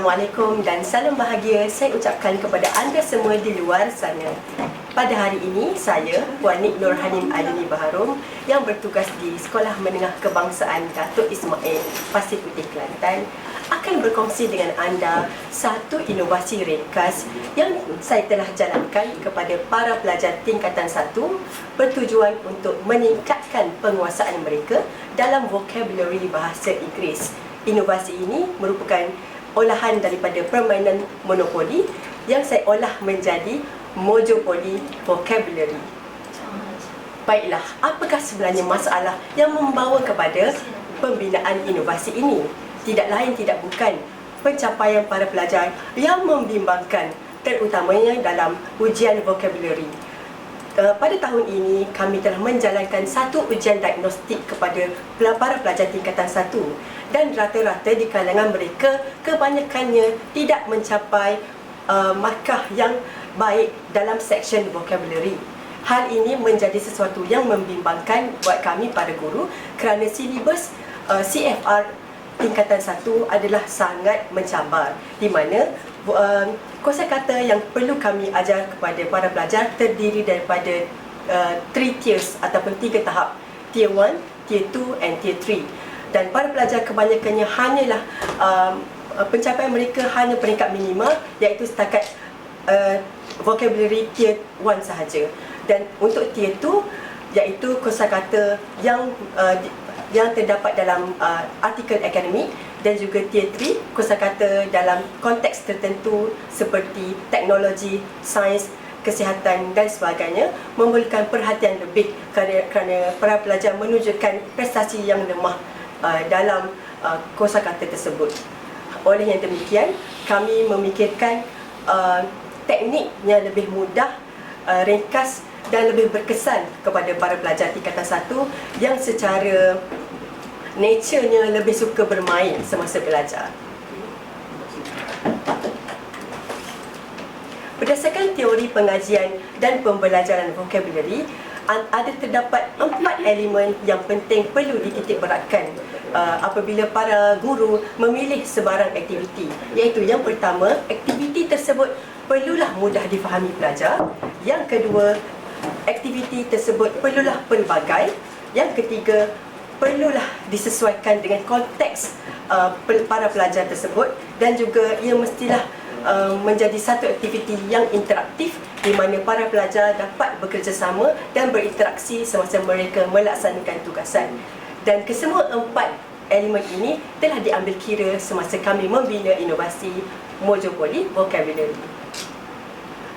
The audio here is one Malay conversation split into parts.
Assalamualaikum dan salam bahagia saya ucapkan kepada anda semua di luar sana. Pada hari ini, saya, Puan Nik Nurhanim Alini Baharom yang bertugas di Sekolah Menengah Kebangsaan Datuk Ismail, Pasir Putih, Kelantan, akan berkongsi dengan anda satu inovasi ringkas yang saya telah jalankan kepada para pelajar tingkatan 1 bertujuan untuk meningkatkan penguasaan mereka dalam vocabulary bahasa Inggeris. Inovasi ini merupakan olahan daripada permainan Monopoly yang saya olah menjadi Mojopoli Vocabulary. Baiklah, apakah sebenarnya masalah yang membawa kepada pembinaan inovasi ini? Tidak lain tidak bukan pencapaian para pelajar yang membimbangkan, terutamanya dalam ujian vocabulary. Pada tahun ini, kami telah menjalankan satu ujian diagnostik kepada para pelajar tingkatan 1 dan rata-rata di kalangan mereka kebanyakannya tidak mencapai markah yang baik dalam section vocabulary. Hal ini menjadi sesuatu yang membimbangkan buat kami para guru kerana silibus CFR tingkatan 1 adalah sangat mencabar, di mana kosakata yang perlu kami ajar kepada para pelajar terdiri daripada 3 tiers ataupun 3 tahap, tier 1, tier 2 and tier 3. Dan para pelajar kebanyakannya hanyalah pencapaian mereka hanya peringkat minima, iaitu setakat vocabulary tier 1 sahaja. Dan untuk tier 2 iaitu kosakata yang terdapat dalam artikel akademik, dan juga tier 3 kosakata dalam konteks tertentu seperti teknologi, sains, kesihatan dan sebagainya, memerlukan perhatian lebih kerana para pelajar menunjukkan prestasi yang lemah dalam kosakata tersebut. Oleh yang demikian, kami memikirkan teknik yang lebih mudah, ringkas dan lebih berkesan kepada para pelajar tingkatan 1 yang secara nature-nya lebih suka bermain semasa belajar. Berdasarkan teori pengajian dan pembelajaran vocabulary, ada terdapat 4 elemen yang penting perlu dititik beratkan apabila para guru memilih sebarang aktiviti, iaitu yang pertama, aktiviti tersebut perlulah mudah difahami pelajar. Yang kedua, aktiviti tersebut perlulah pelbagai. Yang ketiga, perlulah disesuaikan dengan konteks para pelajar tersebut, dan juga ia mestilah menjadi satu aktiviti yang interaktif di mana para pelajar dapat bekerjasama dan berinteraksi semasa mereka melaksanakan tugasan. Dan kesemua 4 elemen ini telah diambil kira semasa kami membina inovasi Mojopoli Vocabulary.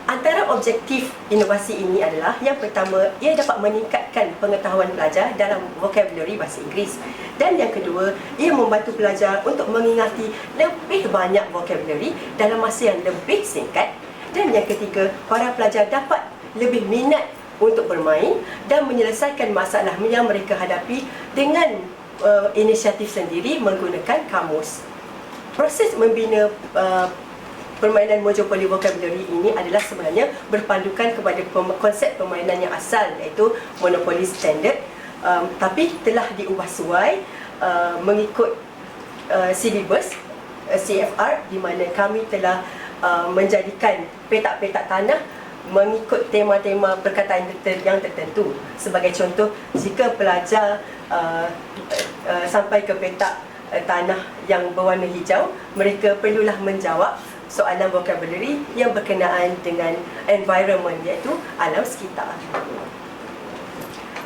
Antara objektif inovasi ini adalah, yang pertama, ia dapat meningkatkan pengetahuan pelajar dalam vocabulary bahasa Inggeris, dan yang kedua, ia membantu pelajar untuk mengingati lebih banyak vocabulary dalam masa yang lebih singkat, dan yang ketiga, para pelajar dapat lebih minat untuk bermain dan menyelesaikan masalah yang mereka hadapi dengan inisiatif sendiri menggunakan kamus. Proses membina permainan Mojopoli Vocabulary ini adalah sebenarnya berpandukan kepada konsep permainan yang asal, iaitu Monopoly Standard, tapi telah diubah suai mengikut silibus CFR, di mana kami telah menjadikan petak-petak tanah mengikut tema-tema perkataan yang tertentu. Sebagai contoh, jika pelajar sampai ke petak tanah yang berwarna hijau, mereka perlulah menjawab soalan vocabulary yang berkenaan dengan environment, iaitu alam sekitar.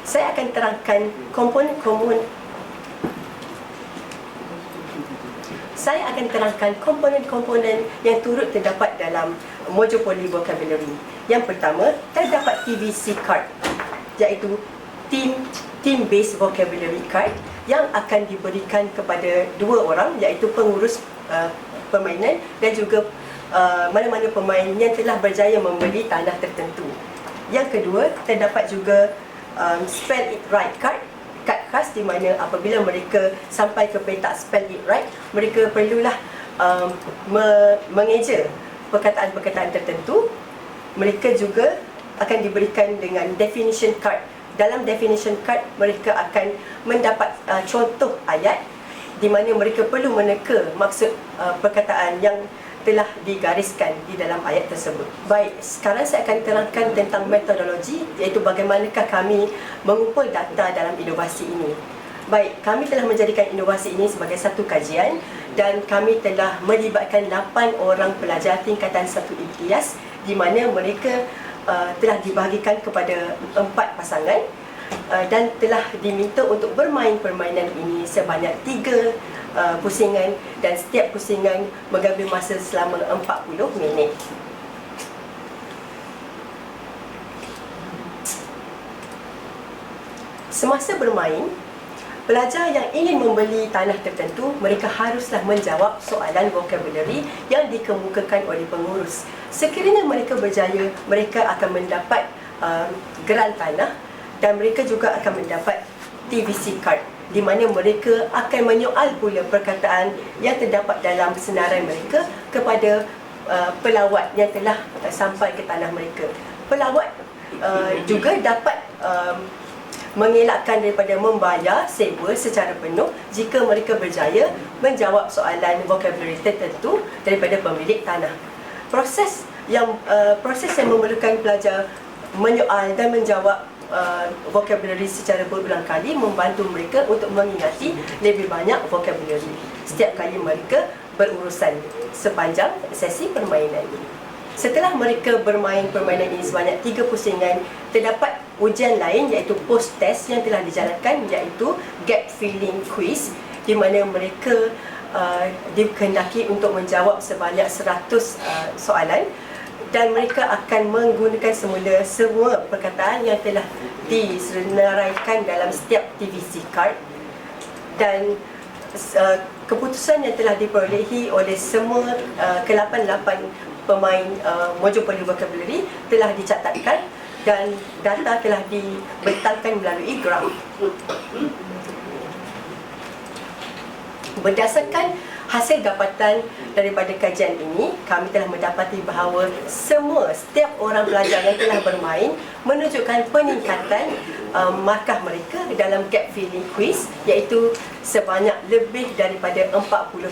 Saya akan terangkan komponen-komponen yang turut terdapat dalam Mojopoli Vocabulary. Yang pertama, terdapat TVC card, iaitu team-based vocabulary card yang akan diberikan kepada 2 orang, iaitu pengurus permainan dan juga mana-mana pemain yang telah berjaya membeli tanah tertentu. Yang kedua, terdapat juga spell it right card, kad khas, di mana apabila mereka sampai ke petak spell it right, mereka perlulah mengeja perkataan-perkataan tertentu. Mereka juga akan diberikan dengan definition card. Dalam definition card, mereka akan mendapat contoh ayat di mana mereka perlu meneka maksud perkataan yang telah digariskan di dalam ayat tersebut. Baik, sekarang saya akan terangkan tentang metodologi, iaitu bagaimanakah kami mengumpul data dalam inovasi ini. Baik, kami telah menjadikan inovasi ini sebagai satu kajian dan kami telah melibatkan 8 orang pelajar tingkatan 1 imtiaz di mana mereka telah dibahagikan kepada 4 pasangan dan telah diminta untuk bermain permainan ini sebanyak 3 pusingan dan setiap pusingan mengambil masa selama 40 minit. Semasa bermain, pelajar yang ingin membeli tanah tertentu, mereka haruslah menjawab soalan vocabulary yang dikemukakan oleh pengurus. Sekiranya mereka berjaya, mereka akan mendapat geran tanah dan mereka juga akan mendapat TVC card, di mana mereka akan menyoal pula perkataan yang terdapat dalam senarai mereka kepada pelawat yang telah sampai ke tanah mereka. Pelawat juga dapat mengelakkan daripada membayar sewa secara penuh jika mereka berjaya menjawab soalan vocabulary tertentu daripada pemilik tanah. Proses yang memerlukan pelajar menyoal dan menjawab vocabulary secara berulang kali membantu mereka untuk mengingati lebih banyak vocabulary setiap kali mereka berurusan sepanjang sesi permainan ini. Setelah mereka bermain permainan ini sebanyak 3 pusingan, terdapat ujian lain iaitu post test yang telah dijalankan, iaitu gap filling quiz, di mana mereka dikehendaki untuk menjawab sebanyak 100 soalan dan mereka akan menggunakan semua perkataan yang telah disenaraikan dalam setiap TVC card dan keputusan yang telah diperolehi oleh semua ke-8 pemain modul vocabulary telah dicatatkan dan data telah dibentangkan melalui graf. Berdasarkan hasil dapatan daripada kajian ini, kami telah mendapati bahawa setiap orang pelajar yang telah bermain menunjukkan peningkatan markah mereka dalam gap filling quiz, iaitu sebanyak lebih daripada 40%.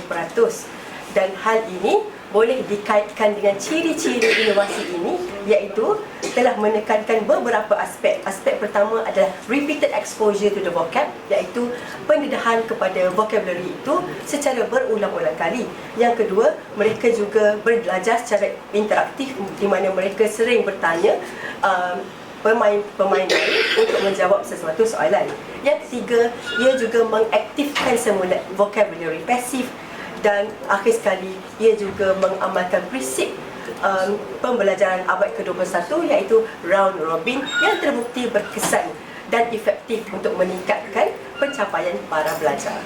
Dan hal ini boleh dikaitkan dengan ciri-ciri inovasi ini, iaitu telah menekankan beberapa aspek. Aspek pertama adalah repeated exposure to the vocab, iaitu pendedahan kepada vocabulary itu secara berulang-ulang kali. Yang kedua, mereka juga belajar secara interaktif di mana mereka sering bertanya pemain lain untuk menjawab sesuatu soalan. Yang ketiga, ia juga mengaktifkan semula vocabulary pasif. Dan akhir sekali, ia juga mengamalkan prinsip pembelajaran abad ke-21 iaitu round robin yang terbukti berkesan dan efektif untuk meningkatkan pencapaian para pelajar.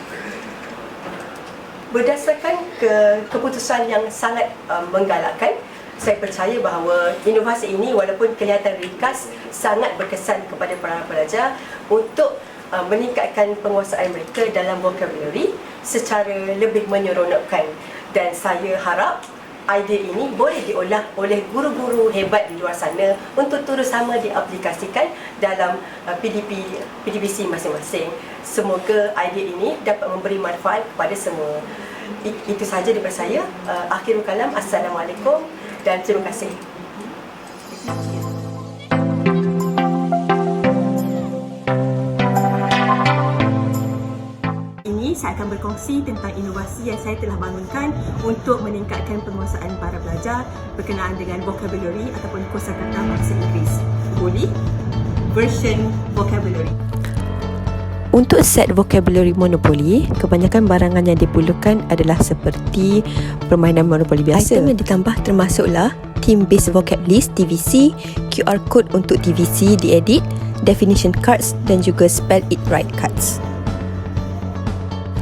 Berdasarkan keputusan yang sangat menggalakkan, saya percaya bahawa inovasi ini walaupun kelihatan ringkas sangat berkesan kepada para pelajar untuk meningkatkan penguasaan mereka dalam vocabulary secara lebih menyeronokkan, dan saya harap idea ini boleh diolah oleh guru-guru hebat di luar sana untuk terus sama diaplikasikan dalam PDPC masing-masing. Semoga idea ini dapat memberi manfaat kepada semua. Itu sahaja daripada saya. Akhirul kalam, Assalamualaikum dan terima kasih. Saya akan berkongsi tentang inovasi yang saya telah bangunkan untuk meningkatkan penguasaan para pelajar berkenaan dengan vocabulary ataupun kosakata bahasa Inggeris. Boleh? Version vocabulary. Untuk set vocabulary Monopoly, kebanyakan barangan yang diperlukan adalah seperti permainan Monopoly biasa. Item yang ditambah termasuklah Team Based Vocab List TVC, QR Code untuk TVC diedit, Definition Cards dan juga Spell It Right Cards.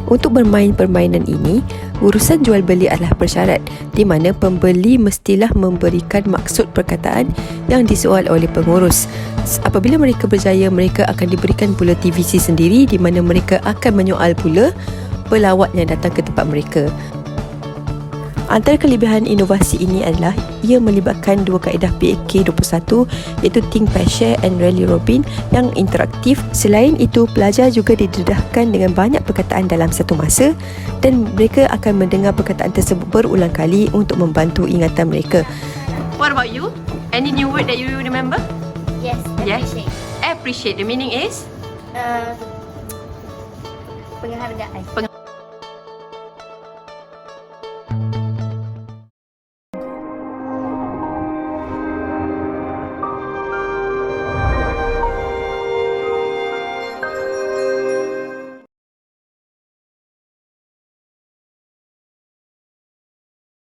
Untuk bermain permainan ini, urusan jual beli adalah persyarat, di mana pembeli mestilah memberikan maksud perkataan yang disoal oleh pengurus. Apabila mereka berjaya, mereka akan diberikan pula TVC sendiri, di mana mereka akan menyoal pula pelawat yang datang ke tempat mereka. Antara kelebihan inovasi ini adalah ia melibatkan dua kaedah PAK 21 iaitu Think, Pair, Share and Rally Robin yang interaktif. Selain itu, pelajar juga didedahkan dengan banyak perkataan dalam satu masa dan mereka akan mendengar perkataan tersebut berulang kali untuk membantu ingatan mereka. What about you? Any new word that you remember? Yes, appreciate. Appreciate. The meaning is? Penghargaan.